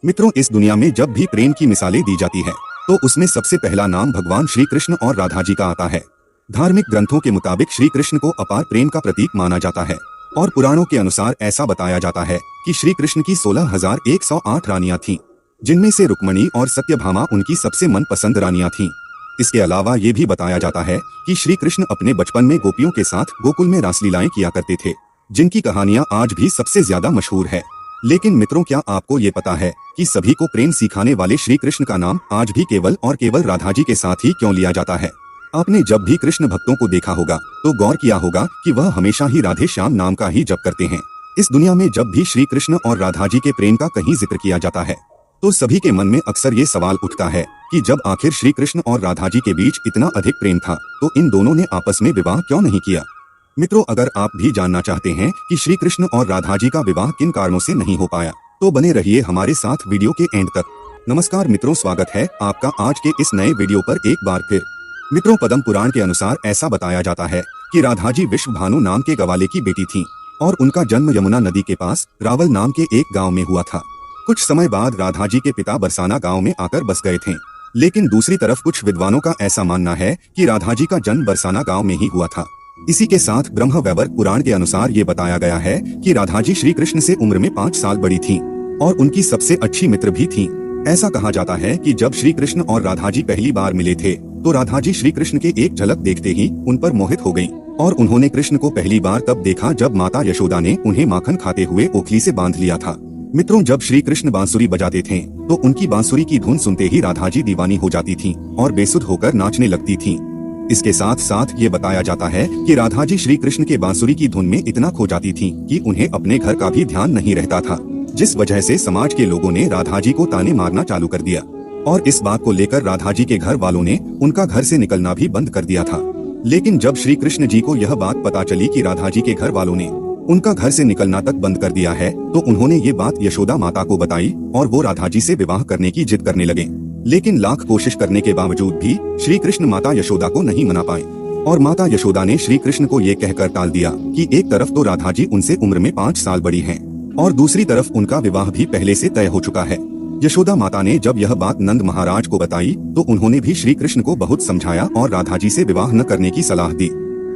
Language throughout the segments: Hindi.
मित्रों, इस दुनिया में जब भी प्रेम की मिसालें दी जाती है तो उसमें सबसे पहला नाम भगवान श्री कृष्ण और राधा जी का आता है। धार्मिक ग्रंथों के मुताबिक श्री कृष्ण को अपार प्रेम का प्रतीक माना जाता है और पुराणों के अनुसार ऐसा बताया जाता है कि श्री कृष्ण की 16,108 रानियां थीं, जिनमें से रुक्मणी और सत्यभामा उनकी सबसे मनपसंद रानियां थीं। इसके अलावा ये भी बताया जाता है कि श्री कृष्ण अपने बचपन में गोपियों के साथ गोकुल में रासलीलाएं किया करते थे, जिनकी कहानियां आज भी सबसे ज्यादा मशहूर है। लेकिन मित्रों, क्या आपको ये पता है कि सभी को प्रेम सिखाने वाले श्री कृष्ण का नाम आज भी केवल और केवल राधा जी के साथ ही क्यों लिया जाता है? आपने जब भी कृष्ण भक्तों को देखा होगा तो गौर किया होगा कि वह हमेशा ही राधे श्याम नाम का ही जप करते हैं। इस दुनिया में जब भी श्री कृष्ण और राधा जी के प्रेम का कहीं जिक्र किया जाता है तो सभी के मन में अक्सर ये सवाल उठता है कि जब आखिर श्री कृष्ण और राधा जी के बीच इतना अधिक प्रेम था तो इन दोनों ने आपस में विवाह क्यों नहीं किया? मित्रों, अगर आप भी जानना चाहते हैं कि श्री कृष्ण और राधा जी का विवाह किन कारणों से नहीं हो पाया तो बने रहिए हमारे साथ वीडियो के एंड तक। नमस्कार मित्रों, स्वागत है आपका आज के इस नए वीडियो पर एक बार फिर। मित्रों, पद्म पुराण के अनुसार ऐसा बताया जाता है कि राधा जी विश्वभानु नाम के ग्वाले की बेटी थीं और उनका जन्म यमुना नदी के पास रावल नाम के एक गाँव में हुआ था। कुछ समय बाद राधा जी के पिता बरसाना गाँव में आकर बस गए थे, लेकिन दूसरी तरफ कुछ विद्वानों का ऐसा मानना है कि राधा जी का जन्म बरसाना गाँव में ही हुआ था। इसी के साथ ब्रह्म वैवर्त पुराण के अनुसार ये बताया गया है कि राधा जी श्री कृष्ण से उम्र में 5 साल बड़ी थीं और उनकी सबसे अच्छी मित्र भी थीं। ऐसा कहा जाता है कि जब श्री कृष्ण और राधा जी पहली बार मिले थे तो राधा जी श्री कृष्ण के एक झलक देखते ही उन पर मोहित हो गयीं और उन्होंने कृष्ण को पहली बार तब देखा जब माता यशोदा ने उन्हें माखन खाते हुए ओखली से बांध लिया था। मित्रों, जब श्री कृष्ण बांसुरी बजाते थे तो उनकी बांसुरी की धुन सुनते ही राधा जी दीवानी हो जाती थीं और बेसुध होकर नाचने लगती थीं। इसके साथ साथ ये बताया जाता है कि राधा जी श्री कृष्ण के बांसुरी की धुन में इतना खो जाती थीं कि उन्हें अपने घर का भी ध्यान नहीं रहता था, जिस वजह से समाज के लोगों ने राधा जी को ताने मारना चालू कर दिया और इस बात को लेकर राधा जी के घर वालों ने उनका घर से निकलना भी बंद कर दिया था। लेकिन जब श्री कृष्ण जी को यह बात पता चली कि राधा जी के घर वालों ने उनका घर से निकलना तक बंद कर दिया है तो उन्होंने ये बात यशोदा माता को बताई और वो राधा जी से विवाह करने की जिद करने लगे। लेकिन लाख कोशिश करने के बावजूद भी श्री कृष्ण माता यशोदा को नहीं मना पाए और माता यशोदा ने श्री कृष्ण को ये कहकर टाल दिया कि एक तरफ तो राधा जी उनसे उम्र में 5 साल बड़ी हैं और दूसरी तरफ उनका विवाह भी पहले से तय हो चुका है। यशोदा माता ने जब यह बात नंद महाराज को बताई तो उन्होंने भी श्री कृष्ण को बहुत समझाया और राधा जी से विवाह न करने की सलाह दी।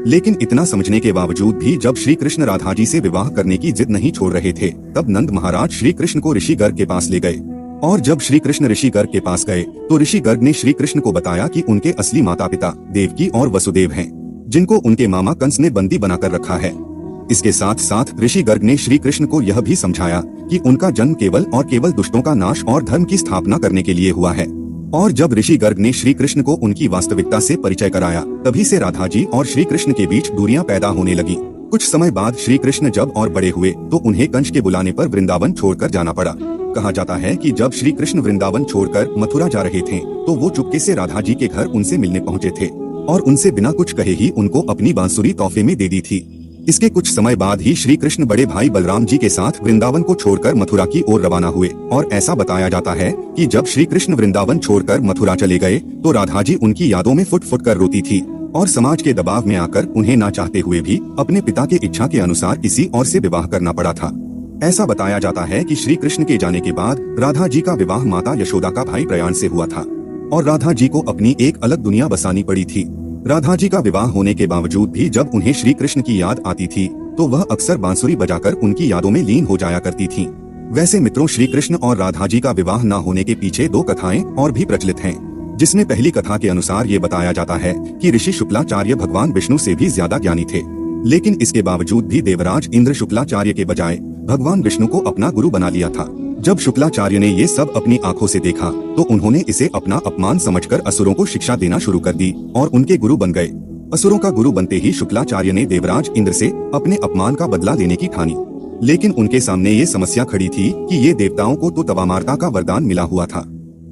लेकिन इतना समझने के बावजूद भी जब श्री कृष्ण राधा जी से विवाह करने की जिद नहीं छोड़ रहे थे तब नंद महाराज श्री कृष्ण को ऋषि गर्ग के पास ले गए और जब श्री कृष्ण ऋषि गर्ग के पास गए तो ऋषि गर्ग ने श्री कृष्ण को बताया कि उनके असली माता पिता देवकी और वसुदेव हैं, जिनको उनके मामा कंस ने बंदी बनाकर रखा है। इसके साथ साथ ऋषि गर्ग ने श्री कृष्ण को यह भी समझाया कि उनका जन्म केवल और केवल दुष्टों का नाश और धर्म की स्थापना करने के लिए हुआ है। और जब ऋषि गर्ग ने श्री कृष्ण को उनकी वास्तविकता से परिचय कराया तभी से राधा जी और श्री कृष्ण के बीच दूरियां पैदा होने लगी। कुछ समय बाद श्री कृष्ण जब और बड़े हुए तो उन्हें कंस के बुलाने पर वृंदावन छोड़कर जाना पड़ा। कहा जाता है कि जब श्री कृष्ण वृंदावन छोड़कर मथुरा जा रहे थे तो वो चुपके से राधा जी के घर उनसे मिलने पहुँचे थे और उनसे बिना कुछ कहे ही उनको अपनी बांसुरी तोहफे में दे दी थी। इसके कुछ समय बाद ही श्री कृष्ण बड़े भाई बलराम जी के साथ वृंदावन को छोड़कर मथुरा की ओर रवाना हुए और ऐसा बताया जाता है कि जब श्री कृष्ण वृंदावन छोड़कर मथुरा चले गए तो राधा जी उनकी यादों में फुट फुट कर रोती थी और समाज के दबाव में आकर उन्हें ना चाहते हुए भी अपने पिता के इच्छा के अनुसार किसी और से विवाह करना पड़ा था। ऐसा बताया जाता है कि श्री कृष्ण के जाने के बाद राधा जी का विवाह माता यशोदा का भाई प्रयाण से हुआ था और राधा जी को अपनी एक अलग दुनिया बसानी पड़ी थी। राधा जी का विवाह होने के बावजूद भी जब उन्हें श्री कृष्ण की याद आती थी तो वह अक्सर बांसुरी बजाकर उनकी यादों में लीन हो जाया करती थीं। वैसे मित्रों, श्री कृष्ण और राधा जी का विवाह न होने के पीछे 2 कथाएं और भी प्रचलित हैं, जिसमें पहली कथा के अनुसार ये बताया जाता है कि ऋषि शुक्लाचार्य भगवान विष्णु से भी ज्यादा ज्ञानी थे, लेकिन इसके बावजूद भी देवराज इंद्र शुक्लाचार्य के बजाय भगवान विष्णु को अपना गुरु बना लिया था। जब शुक्लाचार्य ने ये सब अपनी आंखों से देखा तो उन्होंने इसे अपना अपमान समझकर असुरों को शिक्षा देना शुरू कर दी और उनके गुरु बन गए। असुरों का गुरु बनते ही शुक्लाचार्य ने देवराज इंद्र से अपने अपमान का बदला लेने की ठानी, लेकिन उनके सामने ये समस्या खड़ी थी कि ये देवताओं को तो तवामारता का वरदान मिला हुआ था,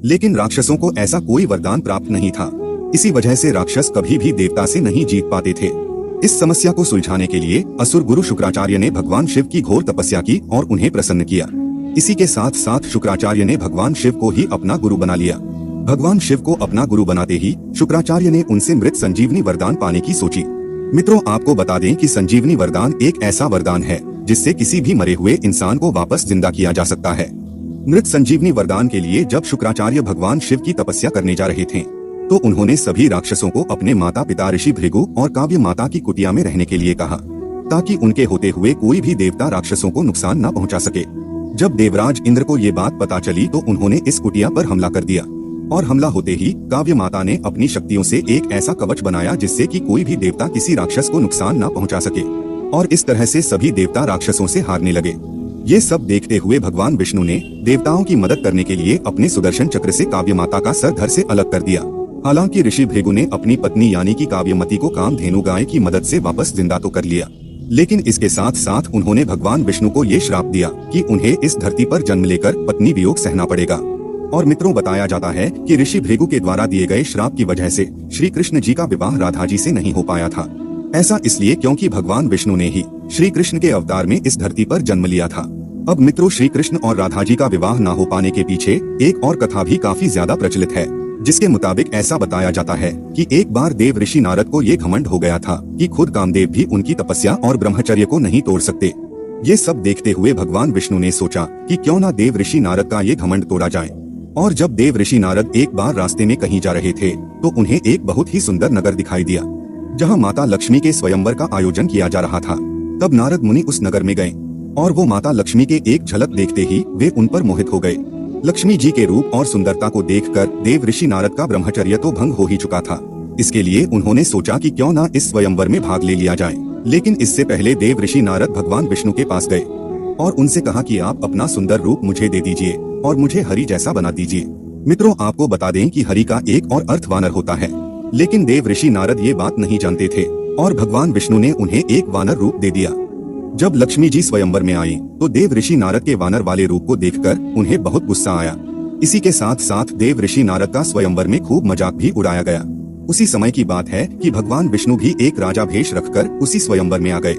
लेकिन राक्षसों को ऐसा कोई वरदान प्राप्त नहीं था। इसी वजह से राक्षस कभी भी देवता से नहीं जीत पाते थे। इस समस्या को सुलझाने के लिए असुर गुरु शुक्राचार्य ने भगवान शिव की घोर तपस्या की और उन्हें प्रसन्न किया। इसी के साथ साथ शुक्राचार्य ने भगवान शिव को ही अपना गुरु बना लिया। भगवान शिव को अपना गुरु बनाते ही शुक्राचार्य ने उनसे मृत संजीवनी वरदान पाने की सोची। मित्रों, आपको बता दें कि संजीवनी वरदान एक ऐसा वरदान है जिससे किसी भी मरे हुए इंसान को वापस जिंदा किया जा सकता है। मृत संजीवनी वरदान के लिए जब शुक्राचार्य भगवान शिव की तपस्या करने जा रहे थे तो उन्होंने सभी राक्षसों को अपने माता पिता ऋषि भृगु और काव्य माता की कुटिया में रहने के लिए कहा, ताकि उनके होते हुए कोई भी देवता राक्षसों को नुकसान न पहुंचा सके। जब देवराज इंद्र को ये बात पता चली तो उन्होंने इस कुटिया पर हमला कर दिया, और हमला होते ही काव्य माता ने अपनी शक्तियों से एक ऐसा कवच बनाया जिससे कि कोई भी देवता किसी राक्षस को नुकसान न पहुंचा सके, और इस तरह से सभी देवता राक्षसों से हारने लगे। ये सब देखते हुए भगवान विष्णु ने देवताओं की मदद करने के लिए अपने सुदर्शन चक्र से काव्य माता का सर धड़ से अलग कर दिया। हालांकि ऋषि भृगु ने अपनी पत्नी यानी कि काव्यमती को कामधेनु गाय की मदद से वापस जिंदा तो कर लिया, लेकिन इसके साथ साथ उन्होंने भगवान विष्णु को ये श्राप दिया कि उन्हें इस धरती पर जन्म लेकर पत्नी वियोग सहना पड़ेगा। और मित्रों, बताया जाता है कि ऋषि भृगु के द्वारा दिए गए श्राप की वजह से श्री कृष्ण जी का विवाह राधा जी से नहीं हो पाया था। ऐसा इसलिए क्योंकि भगवान विष्णु ने ही श्री कृष्ण के अवतार में इस धरती पर जन्म लिया था। अब मित्रों, श्री कृष्ण और राधा जी का विवाह न हो पाने के पीछे एक और कथा भी काफी ज्यादा प्रचलित है, जिसके मुताबिक ऐसा बताया जाता है कि एक बार देव ऋषि नारद को ये घमंड हो गया था कि खुद कामदेव भी उनकी तपस्या और ब्रह्मचर्य को नहीं तोड़ सकते। ये सब देखते हुए भगवान विष्णु ने सोचा कि क्यों ना देव ऋषि नारद का ये घमंड तोड़ा जाए। और जब देव ऋषि नारद एक बार रास्ते में कहीं जा रहे थे तो उन्हें एक बहुत ही सुंदर नगर दिखाई दिया, जहाँ माता लक्ष्मी के स्वयंवर का आयोजन किया जा रहा था। तब नारद मुनि उस नगर में गए और वो माता लक्ष्मी के एक झलक देखते ही वे उन पर मोहित हो गए। लक्ष्मी जी के रूप और सुंदरता को देखकर देव ऋषि नारद का ब्रह्मचर्य तो भंग हो ही चुका था। इसके लिए उन्होंने सोचा कि क्यों ना इस स्वयंवर में भाग ले लिया जाए। लेकिन इससे पहले देव ऋषि नारद भगवान विष्णु के पास गए और उनसे कहा कि आप अपना सुंदर रूप मुझे दे दीजिए और मुझे हरि जैसा बना दीजिए। मित्रों, आपको बता दें कि हरि का एक और अर्थ वानर होता है, लेकिन देव ऋषि नारद ये बात नहीं जानते थे और भगवान विष्णु ने उन्हें एक वानर रूप दे दिया। जब लक्ष्मी जी स्वयंवर में आई तो देव ऋषि नारद के वानर वाले रूप को देखकर उन्हें बहुत गुस्सा आया। इसी के साथ साथ देव ऋषि नारद का स्वयंवर में खूब मजाक भी उड़ाया गया। उसी समय की बात है कि भगवान विष्णु भी एक राजा भेष रखकर उसी स्वयंवर में आ गए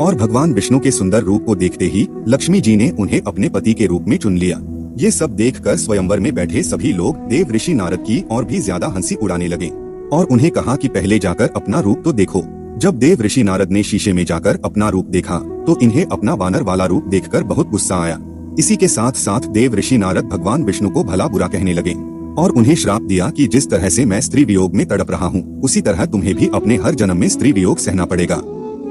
और भगवान विष्णु के सुंदर रूप को देखते ही लक्ष्मी जी ने उन्हें अपने पति के रूप में चुन लिया। ये सब देखकर स्वयंवर में बैठे सभी लोग देव ऋषि नारद की और भी ज्यादा हंसी उड़ाने लगे और उन्हें कहा कि पहले जाकर अपना रूप तो देखो। जब देव ऋषि नारद ने शीशे में जाकर अपना रूप देखा तो इन्हें अपना वानर वाला रूप देखकर बहुत गुस्सा आया। इसी के साथ साथ देव ऋषि नारद भगवान विष्णु को भला बुरा कहने लगे और उन्हें श्राप दिया कि जिस तरह से मैं स्त्री वियोग में तड़प रहा हूँ उसी तरह तुम्हें भी अपने हर जन्म में स्त्री वियोग सहना पड़ेगा।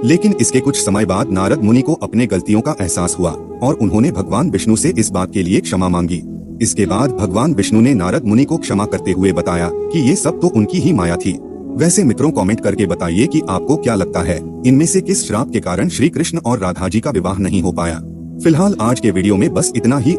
लेकिन इसके कुछ समय बाद नारद मुनि को अपने गलतियों का एहसास हुआ और उन्होंने भगवान विष्णु से इस बात के लिए क्षमा मांगी। इसके बाद भगवान विष्णु ने नारद मुनि को क्षमा करते हुए बताया कि ये सब तो उनकी ही माया थी। वैसे मित्रों, कमेंट करके बताइए कि आपको क्या लगता है, इनमें से किस श्राप के कारण श्री कृष्ण और राधा जी का विवाह नहीं हो पाया। फिलहाल आज के वीडियो में बस इतना ही।